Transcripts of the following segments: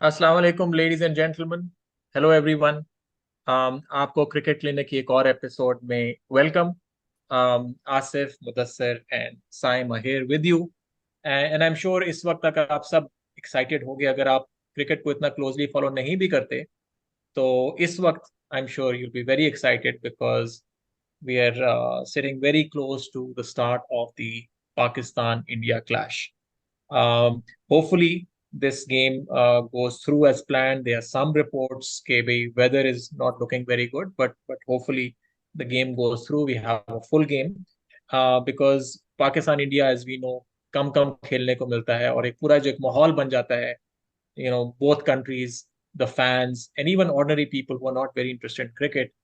अस्सलाम वालेकुम ladies and gentleman. Hello everyone. आपको क्रिकेट क्लिनिक की एक और एपिसोड में welcome. Asif, Mudassir and Saim are here with you and I am sure इस वक्त तक आप सब एक्साइटेड होंगे। अगर आप क्रिकेट को इतना क्लोजली फॉलो नहीं भी करते तो इस वक्त आई am sure you'll be very excited because we are sitting very close to the start of the Pakistan-India clash. Hopefully, this game goes through as planned. There are some reports that weather is not looking very good, but hopefully the game goes through. We have a full game because Pakistan India, as we know, कम कम खेलने को मिलता है और एक पूरा जो एक माहौल बन जाता है. Both countries, the fans, and even ordinary people who are not very interested in cricket,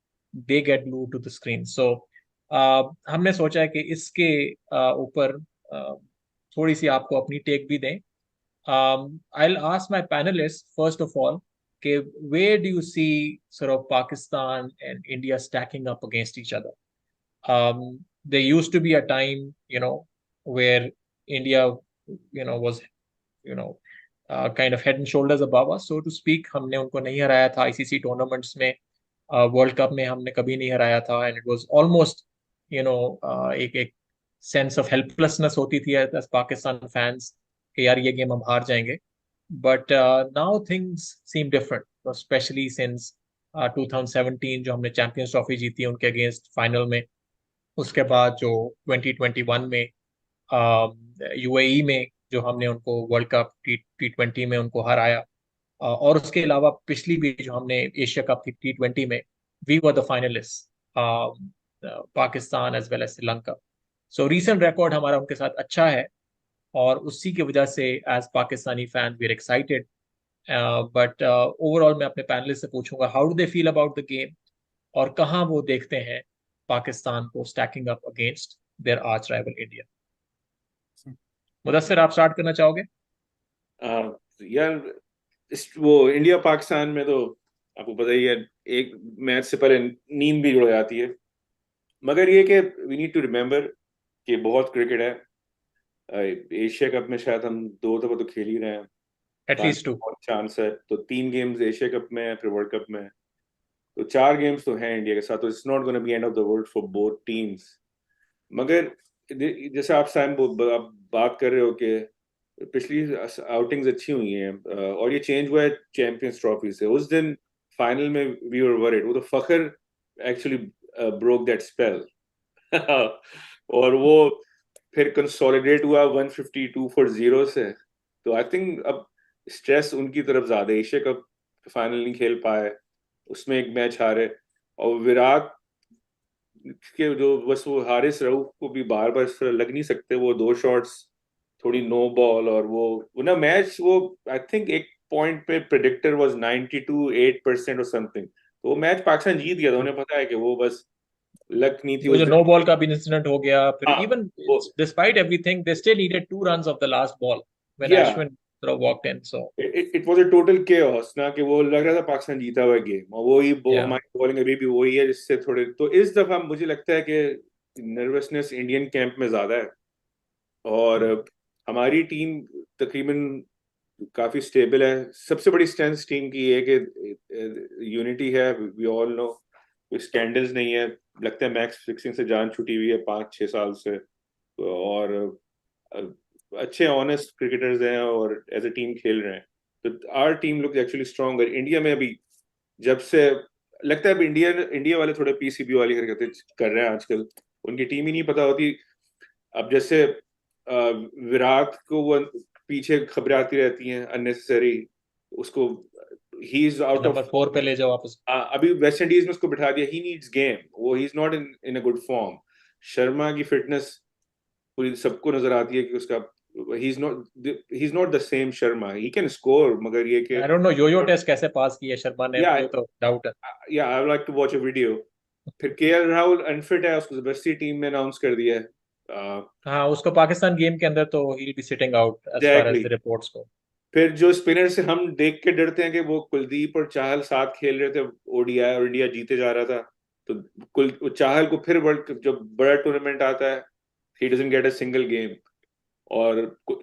they get glued to the screen. So हमने सोचा है कि इसके ऊपर थोड़ी सी आपको अपनी टेक भी दें. I'll ask my panelists first of all, okay, where do you see sort of Pakistan and India stacking up against each other? There used to be a time, where India, was, kind of head and shoulders above us, so to speak. हमने उनको नहीं हराया था ICC tournaments में. World cup में हमने कभी नहीं हराया था एंड इट वाज ऑलमोस्ट एक एक सेंस ऑफ हेल्पलेसनेस होती थी एज पाकिस्तान फैंस कि यार ये गेम हम हार जाएंगे. But now things seam different, specially since 2017 जो हमने चैंपियंस ट्रॉफी जीती है उनके अगेंस्ट फाइनल में. उसके बाद जो 2021 में यूएई में जो हमने उनको वर्ल्ड कप टी 20 में उनको हराया. और उसके अलावा पिछली भी जो हमने एशिया कप थी टी 20 में, we were the finalist, Pakistan as well as Sri Lanka. So recent record हमारा उनके साथ अच्छा है और उसी की वजह से as Pakistani fan we are excited. But overall मैं अपने पैनलिस्ट से पूछूंगा how do they feel about the game और कहाँ वो देखते हैं पाकिस्तान को stacking up against their arch rival India. Mudassir, आप स्टार्ट करना चाहोगे? यार वो इंडिया पाकिस्तान में तो आपको पता ही है, एक मैच से पहले नींद भी जुड़ जाती है। मगर ये कि वी नीड टू रिमेम्बर कि बहुत क्रिकेट है। एशिया कप में शायद हम 2 दफा तो खेल ही रहे हैं, एटलीस्ट टू. बहुत चांस है। तो 3 गेम्स एशिया कप में है, फिर वर्ल्ड कप में है, तो 4 गेम्स तो हैं इंडिया के साथ। तो it's not gonna be end of the world for both teams. मगर जैसे आप सैम आप बात कर रहे हो कि पिछली आउटिंग्स अच्छी हुई हैं, और ये चेंज हुआ है चैंपियंस ट्रॉफी से। उस दिन फाइनल में वी वर वरीड, वो तो फखर एक्चुअली ब्रोक दैट स्पेल और वो फिर कंसोलिडेट हुआ 152 फॉर 0 से। तो आई थिंक अब स्ट्रेस उनकी तरफ ज्यादा है। एशिया कप फाइनल नहीं खेल पाए, उसमें एक मैच हारे, और विराट के जो बस वो हारिस रऊफ को भी बार बार इस तरह लग नहीं सकते। वो 2 शॉट्स, थोड़ी नो बॉल, और वो ना मैच, वो आई थिंक एक पॉइंट पे प्रेडिक्टर वाज 92-8% और समथिंग। तो वो मैच पाकिस्तान जीत गया था। उन्हें पता है कि वो बस लक नहीं थी वो उस जो दिन। नो बॉल का भी इंसिडेंट हो गया, फिर हाँ, इवन वो despite everything they still needed 2 runs of the last ball when या Ashwin sort of walked in. So it was a total chaos ना, कि वो लग रहा था पाकिस्तान जीता हुआ गेम, और वो ही yeah. हमारी बॉलिंग अभी भी वही है जिससे थोड़े। तो इस दफा मुझे लगता है कि नर्वसनेस इंडियन कैंप में ज्यादा है, और हमारी टीम तकरीबन काफी स्टेबल है। सबसे बड़ी स्ट्रेंथ टीम की है कि यूनिटी है। वी ऑल नो, कोई स्कैंडल्स नहीं है। लगता है मैच फिक्सिंग से जान छुटी हुई है 5-6 साल से। और अच्छे ऑनेस्ट क्रिकेटर्स हैं और एज ए टीम खेल रहे हैं। तो our team look actually strong. India में अभी जब से लगता है, अब इंडिया इंडिया वाले थोड़े पीसीबी वाली हरकतें कर रहे हैं आजकल। उनकी टीम ही नहीं पता होती। अब जैसे विराट को वो पीछे खबरें आती रहती हैं अननेसेसरी, उसको he is out number of. 4 पे ले जाओ वापस. अभी वेस्ट इंडीज में उसको बिठा दिया। ही नीड्स गेम, वो he is not in a good form. Sharma की फिटनेस पूरी सबको नजर आती है कि उसका he is not the same Sharma. He can score, मगर ये कि आई डोंट नो यो टेस्ट कैसे पास किया शर्मा ने, या मुझे तो डाउट है. Yeah I would like to watch a video. फिर केएल राहुल अनफिट है, उसको जबरदस्ती टीम में अनाउंस कर दिया है। हाँ, उसको पाकिस्तान गेम के अंदर तो he will be sitting out as far as exactly. The reports को. फिर जो स्पिनर से हम देख के डरते हैं कि वो कुलदीप और चाहल साथ खेल रहे थे ओडीआई, और इंडिया जीते जा रहा था। तो चाहल को फिर वर्ल्ड जब बड़ा टूर्नामेंट आता है, he doesn't get a single game. और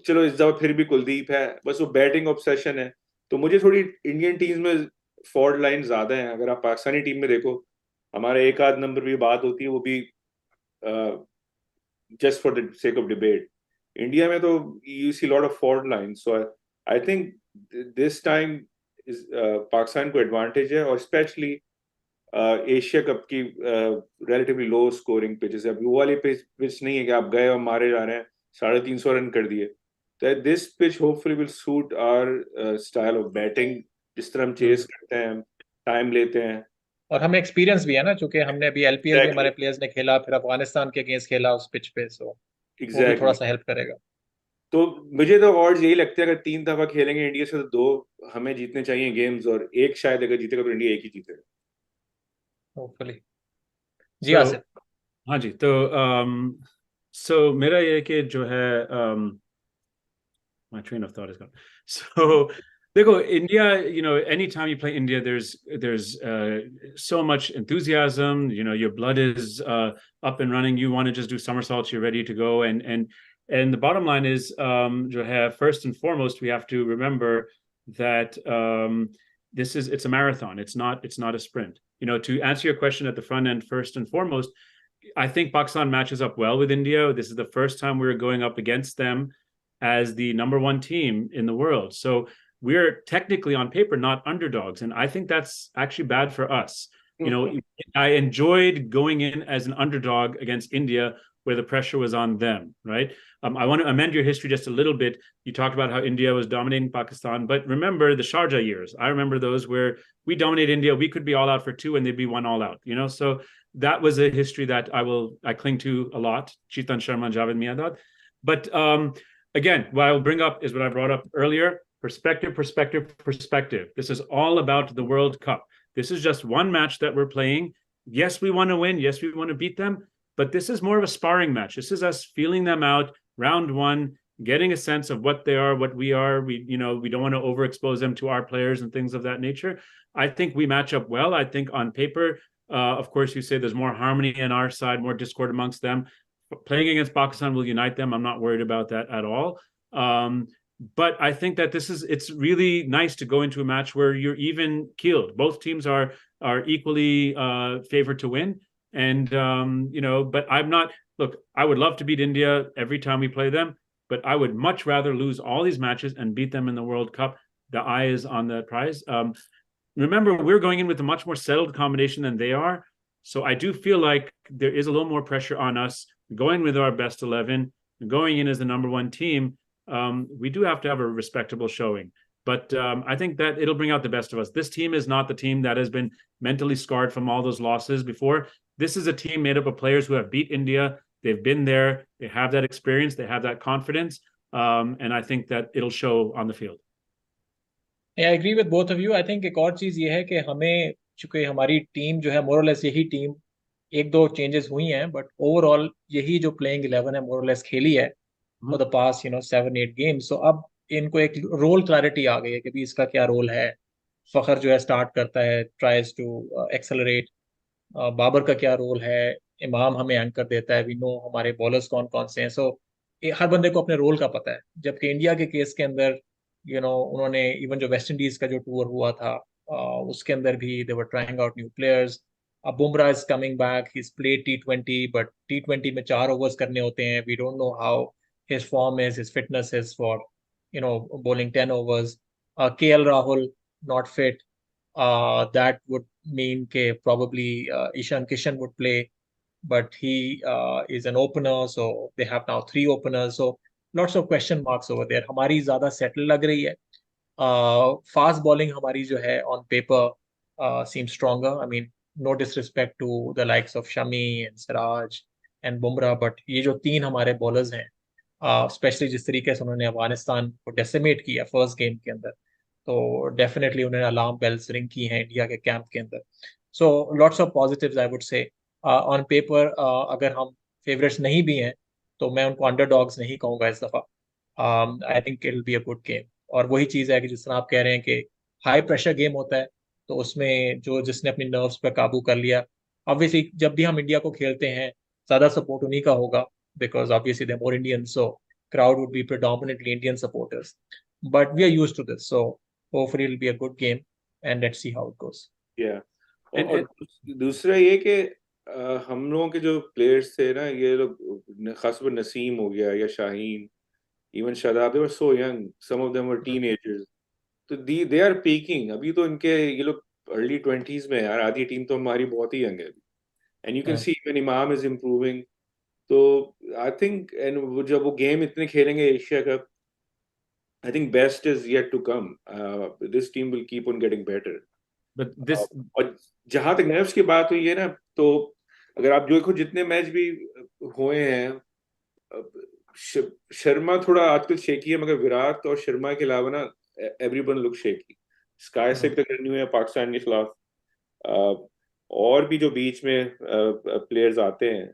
चलो इस दफा फिर भी कुलदीप है, बस वो बैटिंग ऑब्सेशन है। तो मुझे थोड़ी इंडियन टीम्स में फॉल्ट लाइन ज्यादा है। अगर आप पाकिस्तानी टीम में देखो, हमारा एक आध नंबर भी बात होती है, वो भी just for the sake of debate. India में तो you see lot of fault line, so I think this time is Pakistan को एडवांटेज है, और स्पेशली एशिया कप की रिलेटिवली लो स्कोरिंग पिचेस है। अभी वो वाली पिच नहीं है कि आप गए और मारे जा रहे हैं, 350 रन कर दिए। तो this pitch hopefully will suit our style of batting, जिस तरह हम चेस करते हैं, टाइम लेते हैं। और हमें एक्सपीरियंस भी है ना, चूंकि हमने अभी एलपीएल भी हमारे एग्जैक्टली, प्लेयर्स ने खेला, फिर अफगानिस्तान के अगेंस्ट खेला उस पिच पे, सो वो भी थोड़ा एग्जैक्टली। सा हेल्प करेगा। तो मुझे तो और यही लगता है, अगर 3 दफा खेलेंगे इंडिया से, तो 2 हमें जीतने चाहिए गेम्स, और एक शायद अगर जीतेगा तो इंडिया एक ही जीतेगा। होपफुली। जी So आसिफ। हाँ जी, तो so मेरा ये कि जो है my train of thought is gone. So देखो, India, anytime you play India, there's so much enthusiasm. Your blood is up and running. You want to just do somersaults. You're ready to go. And the bottom line is, जो है, first and foremost, we have to remember that it's a marathon. It's not a sprint. To answer your question at the front end, first and foremost, I think Pakistan matches up well with India. This is the first time we're going up against them as the number one team in the world. So we're technically on paper not underdogs. And I think that's actually bad for us. I enjoyed going in as an underdog against India where the pressure was on them, right? I want to amend your history just a little bit. You talked about how India was dominating Pakistan, but remember the Sharjah years. I remember those where we dominate India. We could be all out for 2 and they'd be 1 all out, So that was a history that I cling to a lot. Chetan Sharma, Javed Miandad. But again, what I will bring up is what I brought up earlier: perspective, perspective, perspective. This is all about the World Cup. This is just one match that we're playing. Yes, we want to win. Yes, we want to beat them. But this is more of a sparring match. This is us feeling them out, round one, getting a sense of what they are, what we are. We don't want to overexpose them to our players and things of that nature. I think we match up well. I think on paper, of course, you say there's more harmony on our side, more discord amongst them. Playing against Pakistan will unite them. I'm not worried about that at all. But I think that it's really nice to go into a match where you're even keeled. Both teams are equally favored to win. And, but I'm not, look, I would love to beat India every time we play them, but I would much rather lose all these matches and beat them in the World Cup. The eye is on the prize. Remember, we're going in with a much more settled combination than they are. So I do feel like there is a little more pressure on us going with our best 11, going in as the number one team. We do have to have a respectable showing. But I think that it'll bring out the best of us. This team is not the team that has been mentally scarred from all those losses before. This is a team made up of players who have beat India. They've been there. They have that experience. They have that confidence. And I think that it'll show on the field. I agree with both of you. I think एक और चीज ये है कि हमें, चूंकि हमारी team जो है मोरलेस यही टीम, एक दो चेंजेस हुई हैं बट ओवरऑल यही जो प्लेइंग 11 है मोरलेस खेली है फॉर द पास्ट 7-8 गेम्स। सो अब इनको एक रोल क्लैरिटी आ गई है कि भी इसका क्या रोल है। फखर जो है स्टार्ट करता है, ट्राइज टू एक्सेलरेट। बाबर का क्या रोल है, इमाम हमें एंकर देता है, वी नो हमारे बॉलर्स कौन कौन से हैं। सो हर बंदे को अपने रोल का पता है। जबकि इंडिया के केस के अंदर उन्होंने इवन जो वेस्ट इंडीज का जो टूर हुआ था उसके अंदर भी they were trying out new players. अब Bumrah is coming back, he is played T20, but T20 में 4 ओवर्स करने होते हैं। We don't know how his form is, his fitness is for bowling 10 overs. KL Rahul not fit. That would mean that probably Ishan Kishan would play, but he is an opener, so they have now 3 openers. So lots of question marks over there. हमारी ज़्यादा settle लग रही है. Fast bowling हमारी जो है on paper seems stronger. I mean, no disrespect to the likes of Shami and Siraj and Bumrah, but ये जो 3 हमारे bowlers हैं, स्पेशली जिस तरीके से उन्होंने अफगानिस्तान को डेसिमेट किया फर्स्ट गेम के अंदर, तो डेफिनेटली उन्होंने अलार्म बेल्स रिंग की हैं इंडिया के कैंप के अंदर। So lots of positives I would say. On paper अगर हम फेवरेट्स नहीं भी हैं तो मैं उनको अंडरडॉग्स नहीं कहूँगा इस दफ़ा। I think it will be a good game. और वही चीज़ है कि जिस तरह आप कह रहे हैं कि हाई प्रेशर गेम होता है, तो उसमें जो जिसने अपनी नर्व्स पर काबू कर लिया, ऑब्वियसली जब भी हम इंडिया को खेलते हैं ज़्यादा सपोर्ट उन्हीं का होगा, because obviously they're more Indian, so crowd would be predominantly Indian supporters. But we are used to this, so hopefully it'll be a good game and let's see how it goes. Yeah. And- और दूसरा ये कि हम लोगों के जो players थे ना, ये लोग खासकर नसीम हो गया या Shaheen, even Shadab, they were so young, some of them were teenagers, तो they are peaking अभी, तो इनके ये लोग early 20s में, यार आधी टीम तो हमारी बहुत ही young है अभी, and you can see when Imam is improving, तो I think, and जब वो गेम इतने खेलेंगे Asia cup, I think best is yet to come. This team will keep on getting better. But this, और जहां तक नर्व्स की बात हुई है ना, तो अगर आप देखो जितने मैच भी हुए हैं, शर्मा थोड़ा आजकल शेकी है, मगर विराट और शर्मा के अलावा ना एवरीवन लुक शेकी. स्काई से तक रन हुए हैं पाकिस्तान के खिलाफ, और भी जो बीच में प्लेयर्स आते हैं,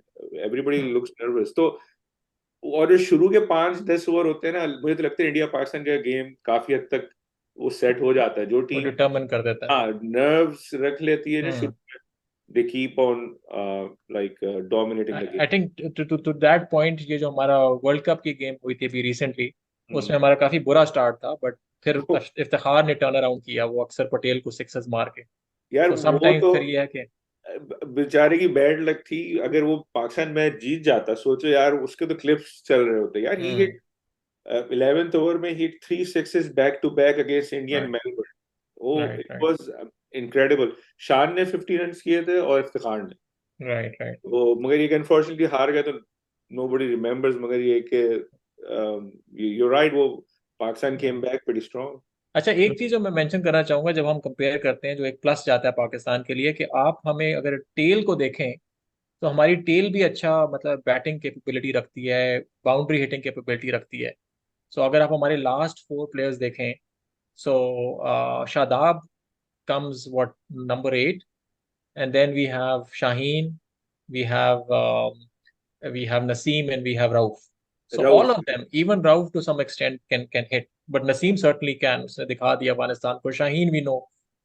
एवरीबॉडी लुक्स नर्वस. तो और जो शुरू के 5-10 ओवर होते हैं ना, मुझे तो लगता है इंडिया पाकिस्तान का गेम काफी हद तक वो सेट हो जाता है. जो टीम डिटरमिन कर देता है, हाँ नर्व्स रख लेती है ना शुरू में, they keep on dominating the game. I think to that point, ये जो हमारा वर्ल्ड कप की गेम हुई थी अभी रिसेंटली, उसमें हमारा काफी बुरा स्टार्ट था, बट फिर इफ्तिखार ने टर्न अराउंड किया, वो अक्सर पटेल को सिक्सेस मार के. यार तो वो समटाइम्स तो फिर ये है कि बेचारे की बैड लक थी. अगर वो पाकिस्तान मैच जीत जाता, सोचो यार, उसके तो क्लिप्स चल रहे होते यार. ही हिट 11th ओवर में hit 3 sixes back to back against Indian Melbourne. Oh it was incredible. Shan ने 50 रन्स किए थे और इफ्तिखार ने. राइट. तो मगर ये अनफॉर्चुनेटली हार गए, तो नोबडी रिमेंबर्स. मगर ये कि यू राइट, वो Pakistan came back pretty strong. अच्छा, एक चीज जो मैं मेंशन करना चाहूंगा, जब हम कंपेयर करते हैं, जो एक प्लस जाता है पाकिस्तान के लिए, कि आप हमें अगर टेल को देखें तो हमारी टेल भी अच्छा मतलब बैटिंग कैपेबिलिटी रखती है, बाउंड्री हिटिंग कैपेबिलिटी रखती है. सो अगर आप हमारे लास्ट 4 प्लेयर्स देखें, सो Shadab comes number 8, and then we have Shaheen, we have Naseem, and we have Rauf. So Rauf. all of them, even Rauf to some extent can hit, but Naseem certainly can. उसने दिखा दिया अफगानिस्तान को. Shaheen we know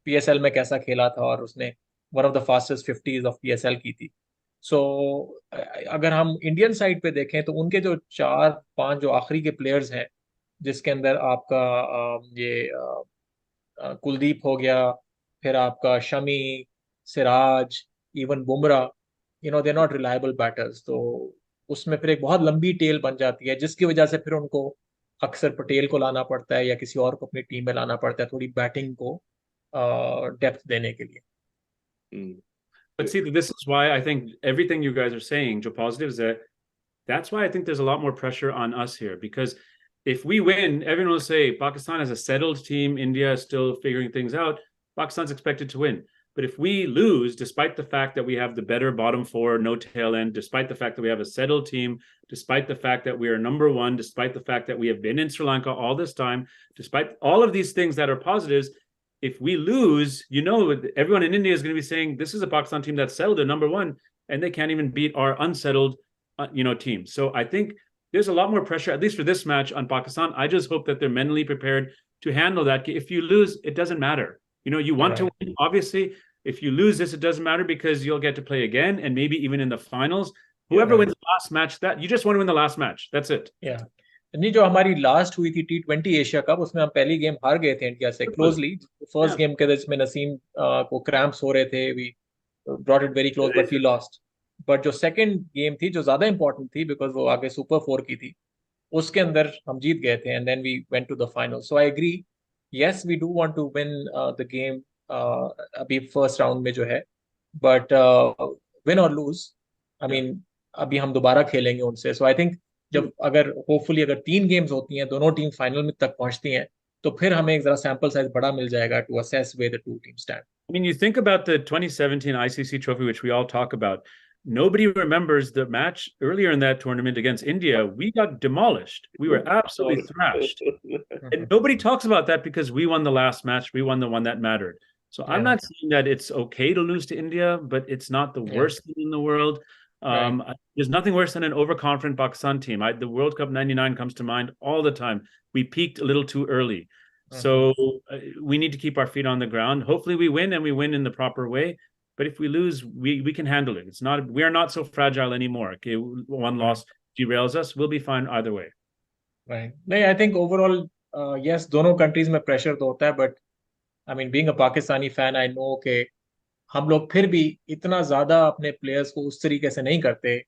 PSL में कैसा खेला था, और उसने one of the fastest 50s of PSL की थी. So अगर हम इंडियन साइड पे देखें तो उनके जो 4-5 जो आखिरी के प्लेयर्स हैं, जिसके अंदर आपका कुलदीप हो गया, फिर आपका Shami, Siraj, even Bumrah, they not reliable batters. तो उसमें फिर एक बहुत लंबी टेल बन जाती है, जिसकी वजह से फिर उनको अक्सर पटेल को लाना पड़ता है या किसी और को अपनी टीम में लाना पड़ता है, थोड़ी बैटिंग को डेप्थ देने के लिए. But see, this is why I think everything you guys are saying, Joe, positive, is that's why I think there's a lot more pressure on us here, because if we win, everyone will say Pakistan is a settled team, India is still figuring things out, Pakistan's expected to win. But if we lose, despite the fact that we have the better bottom 4, no tail end, despite the fact that we have a settled team, despite the fact that we are number 1, despite the fact that we have been in Sri Lanka all this time, despite all of these things that are positives, if we lose, everyone in India is going to be saying, this is a Pakistan team that's settled, they're number 1, and they can't even beat our unsettled, team. So I think there's a lot more pressure, at least for this match, on Pakistan. I just hope that they're mentally prepared to handle that. If you lose, it doesn't matter. You want to win, obviously. If you lose this, it doesn't matter, because you'll get to play again, and maybe even in the finals. Whoever wins the last match, that you just want to win the last match. That's it. Yeah. नहीं, जो हमारी last हुई थी T20 Asia cup, उसमें हम पहली game हार गए थे इंडिया से क्लोजली. फर्स्ट गेम के जिसमें नसीम को क्रैम्प्स हो रहे थे, we brought it very close but we lost. But जो सेकंड गेम थी, जो ज्यादा इंपॉर्टेंट थी, बिकॉज वो आगे सुपर 4 की थी, उसके अंदर हम जीत गए थे, and then we went to the final. So I agree, yes we do want to win the game अभी फर्स्ट राउंड में जो है, बट विन और लूज, आई मीन अभी हम दोबारा खेलेंगे उनसे. सो आई थिंक जब अगर होपफुली अगर 3 गेम्स होती हैं, दोनों टीम फाइनल में तक पहुंचती हैं, तो फिर हमें एक जरा सैंपल साइज बड़ा मिल जाएगा to assess where the 2 teams stand. I mean, you think about the 2017 ICC trophy, which we all talk about. Nobody remembers the match earlier in that tournament against India. We got demolished. We were absolutely thrashed. And nobody talks about that because we won the last match. We won the one that mattered. So I'm not saying that it's okay to lose to India, but it's not the worst thing in the world. There's nothing worse than an overconfident Pakistan team. The World Cup 99 comes to mind all the time. We peaked a little too early. So we need to keep our feet on the ground. Hopefully we win, and we win in the proper way. But if we lose, we can handle it. We are not so fragile anymore. Okay, one loss derails us. We'll be fine either way. Right. No, I think overall yes दोनों countries में pressure तो होता है, but I mean being a Pakistani fan I know के हम लोग फिर भी इतना ज्यादा अपने प्लेयर्स को उस तरीके से नहीं करते,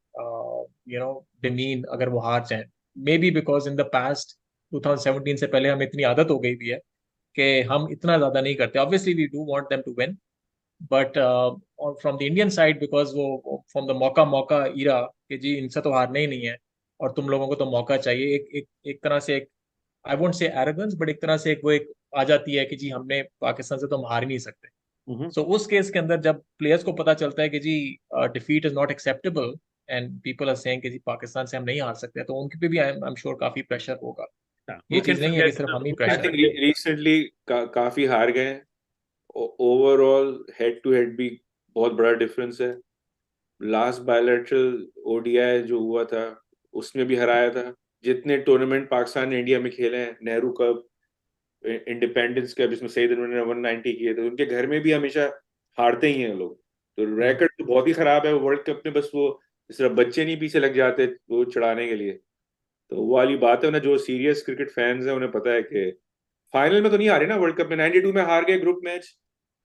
डिमीन अगर वो हार जाए। May be because in the past 2017 से पहले हमें इतनी आदत हो गई भी है कि हम इतना ज्यादा नहीं करते। Obviously we do want them to win, but from the Indian side because वो फ्रॉम द मौका मौका इरा कि जी इनसे तो हारना ही नहीं है और तुम लोगों को तो मौका चाहिए, एक तरह से एक I won't say arrogance, but एक तरह से एक वो एक आ जाती है कि जी हमने पाकिस्तान से तो हम हार ही नहीं सकते। Mhm. सो उस केस के अंदर जब प्लेयर्स को पता चलता है कि जी defeat is not acceptable and people are saying कि जी पाकिस्तान से हम नहीं हार सकते, तो उनके पे भी आई एम श्योर काफी प्रेशर होगा। Yeah. ये Who can चीज नहीं है कि forget? सिर्फ हम ही Who I pressure can think है। रिसेंटली काफी हार गए। ओवरऑल हेड टू हेड भी बहुत बड़ा डिफरेंस है। लास्ट बायलैटरल ओडीआई जो हुआ था उसमें भी हराया था। जितने टूर्नामेंट पाकिस्तान ने इंडिया में खेले हैं, नेहरू कप, इंडिपेंडेंस कप, जिसमें सईद अनवर ने 190 किए थे, उनके घर में भी हमेशा हारते ही हैं लोग। तो रैकेट तो बहुत ही खराब है वर्ल्ड कप में। बस वो सिर्फ बच्चे नहीं पीछे लग जाते वो चढ़ाने के लिए। तो वो वाली बात है ना, जो सीरियस क्रिकेट फैंस हैं उन्हें पता है कि फाइनल में तो नहीं हारे ना। वर्ल्ड कप में 92 में हार गए ग्रुप मैच।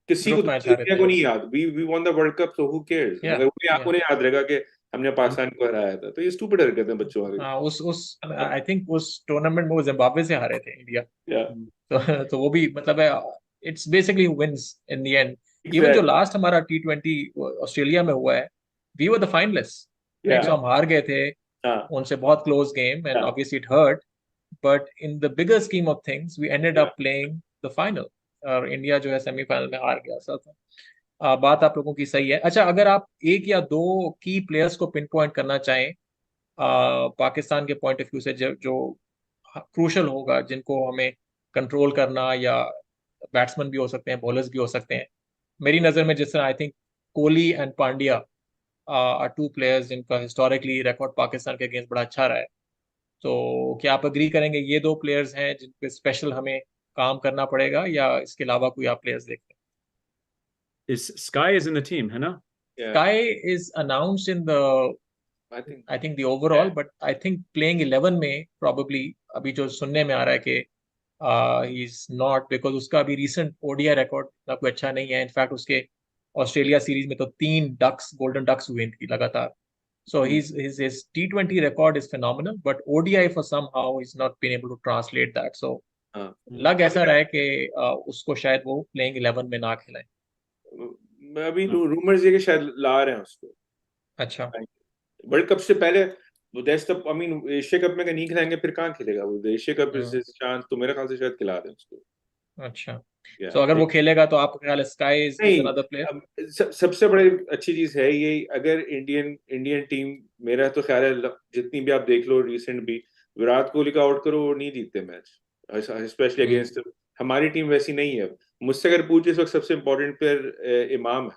किसी को ग्रुप मैच हारे दुनिया थे, को नहीं यस। याद। We won the World Cup, so who cares. Yeah मगर या उन्हें याद रहेगा कि हमने पाकिस्तान को हराया था। तो ये स्टूपिड हरकत है बच्चों वाली। उस आई थिंक उस टूर्नामेंट में वो जिम्बाब्वे से हारे थे इंडिया। या तो वो भी मतलब है, it's basically wins in the end. Even जो एग्जैक्टली। लास्ट हमारा T20 ऑस्ट्रेलिया में हुआ है, we were the finalist, yeah right? So हम हार गए थे हाँ उनसे, बहुत close game and yeah obviously it hurt, but in the bigger scheme of things we ended yeah up playing the final. और इंडिया जो है सेमीफाइनल में हार गया सर। बात आप लोगों की सही है। अच्छा, अगर आप एक या दो की प्लेयर्स को पिन पॉइंट करना चाहें पाकिस्तान के पॉइंट ऑफ व्यू से, जो क्रूशल होगा, जिनको हमें कंट्रोल करना, या बैट्समैन भी हो सकते हैं, बॉलर्स भी हो सकते हैं। मेरी नज़र में जिस तरह I think Kohli and Pandya are two players जिनका हिस्टोरिकली रिकॉर्ड पाकिस्तान के अगेंस्ट बड़ा अच्छा रहा है। तो क्या आप अग्री करेंगे ये दो प्लेयर्स हैं जिन पे स्पेशल हमें काम करना पड़ेगा, या इसके अलावा कोई आप प्लेयर्स देखते हैं? Is Sky is in the team, है ना? या Sky is announced in the I think I think the overall, but I think playing 11 में प्रॉबेबली अभी जो सुनने में आ रहा है कि ही इज नॉट, बिकॉज उसका अभी रिसेंट ओडीआई रिकॉर्ड ना कोई अच्छा नहीं है। इनफैक्ट उसके ऑस्ट्रेलिया सीरीज में तो 3 डक्स, गोल्डन डक्स हुए इनकी लगातार। सो his T20 record is phenomenal, but ODI for somehow he's not been able to translate that. So हाँ। लग ऐसा रहा है कि उसको शायद वो प्लेइंग 11 में ना खिलाएं। मैं अभी रूमर्स ये कि शायद ला रहे हैं उसको अच्छा। वर्ल्ड कप से पहले। वो that's the I mean Asia cup में अगर नहीं खिलाएंगे फिर कहाँ खेलेगा वो? एशिया कप इज चांस, तो मेरे ख्याल से शायद खिला दें उसको। अच्छा, या तो अगर वो खेलेगा तो आपका ख्याल है स्काई इज नहीं, अनदर प्लेयर? अब सबसे बड़ी अच्छी चीज है ये, अगर इंडियन इंडियन टीम, मेरा तो ख्याल है जितनी भी आप देख लो रिसेंट भी, विराट कोहली का आउट करो वो नहीं जीतते मैच, स्पेशली अगेंस्ट। हमारी टीम वैसी नहीं है। मुझसे अगर पूछे इस वक्त सबसे इम्पोर्टेंट प्लेयर इमाम है।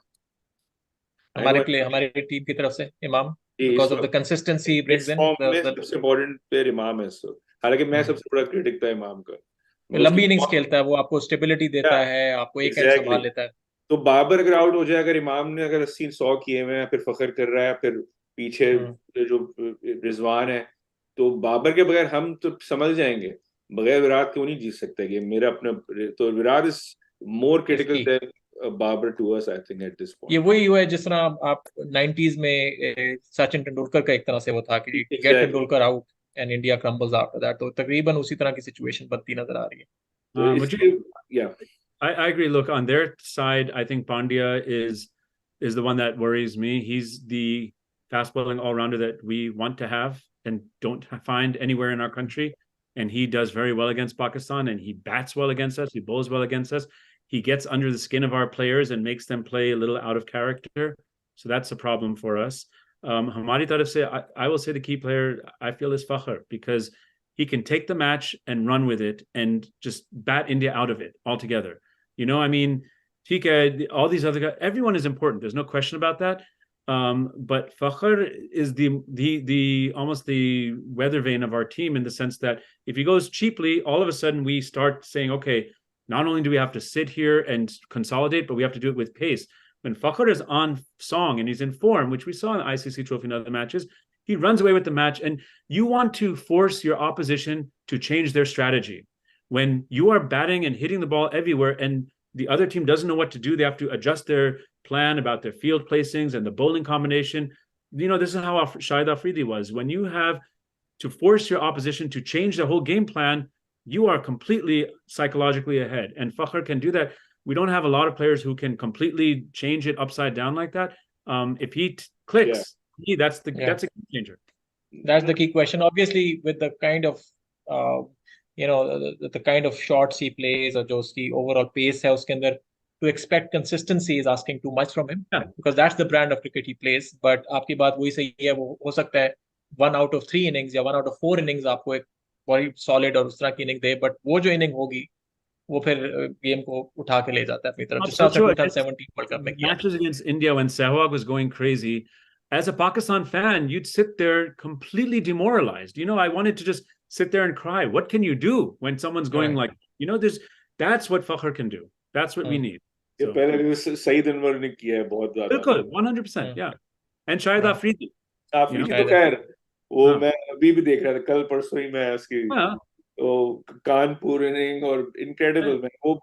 आई नो हमारी टीम की तरफ से इमाम, इस बिकॉज ऑफ द वक्त कंसिस्टेंसी ही इस ब्रिंग्स इन फॉर्म में सबसे इम्पोर्टेंट प्लेयर इमाम है इस वक्त। हालांकि मैं सबसे बड़ा क्रिटिक था इमाम का। मैं उसकी लंबी इनिंग्स खेलता है वो, आपको स्टेबिलिटी देता है, आपको एक एंड एग्जैक्टली। संभाल लेता है। तो बाबर अगर आउट हो जाए, अगर इमाम ने अगर 80-100 किए हुए हैं, फिर फखर कर रहा है, फिर पीछे हम्म। जो रिजवान है, तो बाबर के बगैर हम तो समझ जाएंगे। बगैर विराट क्यों नहीं जीत सकते गेम, मेरा अपना। तो विराट इज मोर क्रिटिकल इसकी then Babar to us I think at this ये पॉइंट। वही हुआ है जिस तरह आप 90s में सचिन तेंदुलकर का एक तरह से वो था कि get exactly. Tendulkar out and India crumbles after that. तो तकरीबन उसी तरह की सिचुएशन बनती नजर आ रही है। तो मुझे इसलिए या I agree. Look, on their side, I think Pandya is the one that worries me. He's the fast bowling all rounder that we want to have and don't find anywhere in our country. And he does very well against Pakistan, and he bats well against us. He bowls well against us. He gets under the skin of our players and makes them play a little out of character. So that's a problem for us. Hamadi taraf se, I will say the key player I feel is Fakhr, because he can take the match and run with it and just bat India out of it altogether. You know, I mean, Tika, all these other guys, everyone is important. There's no question about that. But Fakhr is the almost the weather vane of our team, in the sense that if he goes cheaply, all of a sudden we start saying, okay, not only do we have to sit here and consolidate, but we have to do it with pace. When Fakhr is on song and he's in form, which we saw in the ICC Trophy and other matches, he runs away with the match, and you want to force your opposition to change their strategy. when you are batting and hitting the ball everywhere and the other team doesn't know what to do, they have to adjust their plan about their field placings and the bowling combination. This is how Shahid Afridi was. When you have to force your opposition to change the whole game plan, you are completely psychologically ahead. And Fakhr can do that. We don't have a lot of players who can completely change it upside down like that. If he clicks, that's a game changer. That's the key question. Obviously, with the kind of the kind of shots he plays or जो उसकी overall pace है उसके अंदर, to expect consistency is asking too much from him, because that's the brand of cricket he plays. But आपकी बात वही सही है, वो हो सकता है 1 out of 3 innings या 1 out of 4 innings आपको एक बड़ी solid और उस तरह की इनिंग दे, बट वो जो इनिंग होगी वो फिर गेम को उठा के ले जाता है अपनी तरफ, जिस तरह से 2017 वर्ल्ड कप में किया. Matches against India when Sehwag was going crazy, as a Pakistan fan, you'd sit there completely demoralized. I wanted to just sit there and cry. What can you do when someone's going like, that's what Fakhr can do. That's what we need. So. Saeed Anwar ने किया है बहुत ज़्यादा. बिल्कुल 100%, yeah. And Shahid Afridi. Afridi तो खैर वो मैं अभी भी देख रहा था, कल परसों ही मैं उसकी वो कानपुर इनिंग और इनक्रेडिबल में वो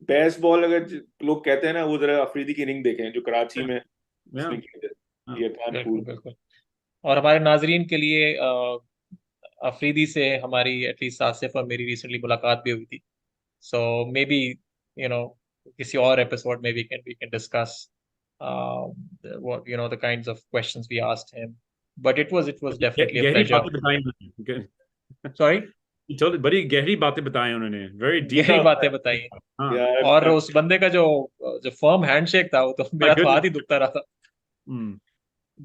बेस्ट बॉल, अगर लोग कहते हैं ना वो जरा अफरीदी की इनिंग देखें जो कराची में ये कानपुर. बिल्कुल. और हमारे नाजरीन के लिए अफरीदी से हमारी एटलीस्ट आसिफ और मेरी रिसेंटली मुलाकात भी हुई थी. सो मे बी किसी और एपिसोड में we can discuss what the kinds of questions we asked him, but it was definitely a pleasure. Sorry, बड़ी गहरी बातें बताई उन्होंने, very deep गहरी बातें बताई. और उस बंदे का जो फर्म हैंडशेक था वो तो मेरा तो हाथ ही दुखता रहा था.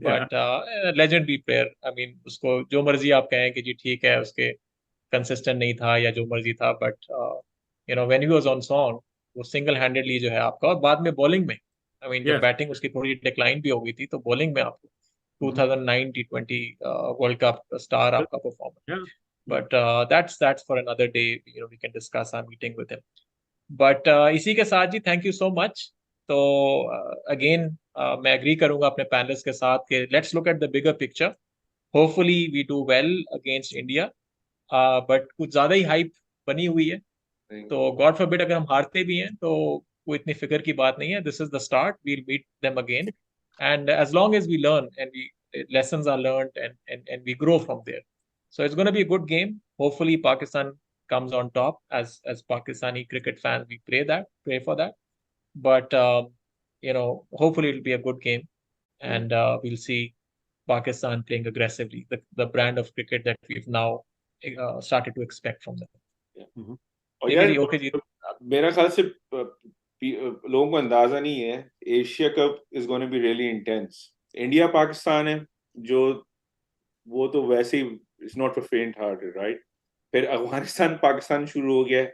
But legendary player. I mean उसको जो मर्जी आप कहें कि जी ठीक है उसके कंसिस्टेंट नहीं था या जो मर्जी था, but when he was on song वो सिंगल हैंडेडली जो है आपका, और बाद में बॉलिंग में आई मीन जब बैटिंग उसकी थोड़ी डिक्लाइन भी हो गई थी तो बॉलिंग में आपको 2009 T20 वर्ल्ड कप स्टार आपका performance. But that's for another day. We can discuss our meeting with him. But इसी के साथ जी थैंक यू सो मच. तो अगेन मैं एग्री करूंगा अपने पैनलिस्ट के साथ कि let's look at the bigger picture. Hopefully we do well against India, but कुछ ज्यादा ही हाइप बनी हुई है. तो गॉड फॉरबिड अगर हम हारते भी हैं तो कोई इतनी फिक्र की बात नहीं है. This is the start. We'll meet them again, and as long as we learn and we lessons are learned and we grow from there. So it's going to be a good game. Hopefully Pakistan comes on top. As Pakistani cricket fans, we pray for that. But hopefully it'll be a good game, and we'll see Pakistan playing aggressively, the brand of cricket that we've now started to expect from them. और यार okay जी, मेरा ख्याल से लोगों को अंदाजा नहीं है, Asia cup is going to be really intense. India Pakistan है जो वो तो वैसे ही it's not for faint hearted, right? फिर अफगानिस्तान पाकिस्तान शुरू हो गया है,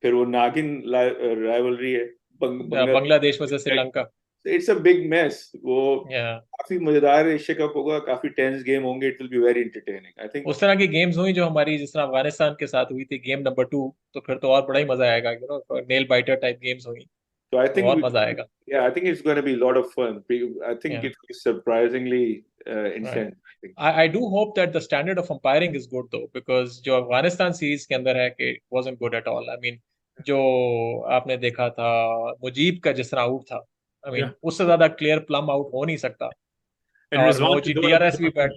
फिर वो नागिन राइवलरी है Bangladesh versus Sri Lanka. It's a big mess. वो काफी मजेदार एशिया कप होगा, काफी टेंस गेम होंगे. It will be very entertaining. I think उस तरह की गेम्स हुई जो हमारी जिस तरह अफगानिस्तान के साथ हुई थी गेम नंबर 2, तो फिर तो और बड़ा ही मजा आएगा. नेल बाइटर टाइप गेम्स हुई. So I think बहुत मजा आएगा. Yeah, I think it's going to be a lot of fun. I think it is surprisingly intense. I do hope that the standard of umpiring is good though, because जो Afghanistan series के अंदर है कि wasn't good at all. I mean जो आपने देखा था मुजीब का जिस तरह आउट था, I mean उससे ज्यादा क्लियर प्लम आउट हो नहीं सकता. और वो DRS भी बैठ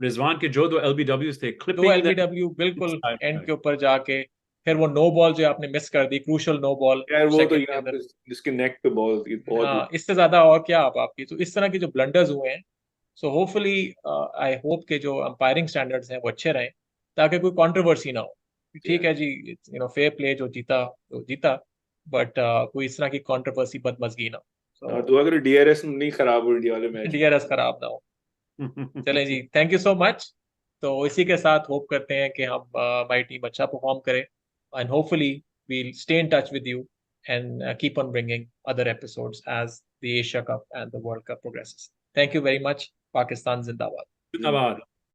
रिजवान के जो 2 LBWs थे, क्लिपिंग 2 LBW बिल्कुल एंड के ऊपर जाके, फिर वो नो बॉल जो आपने मिस कर दी, क्रूशियल नो बॉल. यार वो तो यहाँ पे जिसके नेक पे बॉल थी बहुत. इससे ज्यादा और क्या आपकी. तो इस तरह के जो ब्लंडर्स हुए हैं, सो होपफुली आई होप के जो अंपायरिंग स्टैंडर्ड्स हैं वो अच्छे रहें ताकि कोई कंट्रोवर्सी ना हो. ठीक है जी, फेयर प्ले, जो जीता, बट कोई इस तरह की कंट्रोवर्सी बदमज़गी ना हो. तो अगर DRS नहीं खराब हो, इंडिया वाले मैच DRS खराब ना हो. चलें जी, थैंक यू सो मच. तो इसी के साथ होप करते हैं कि हम हमारी टीम अच्छा परफॉर्म करे, and hopefully we'll stay in touch with you and keep on bringing other episodes as the Asia Cup and the World Cup progresses. Thank you very much. Pakistan Zindabad. Zindabad.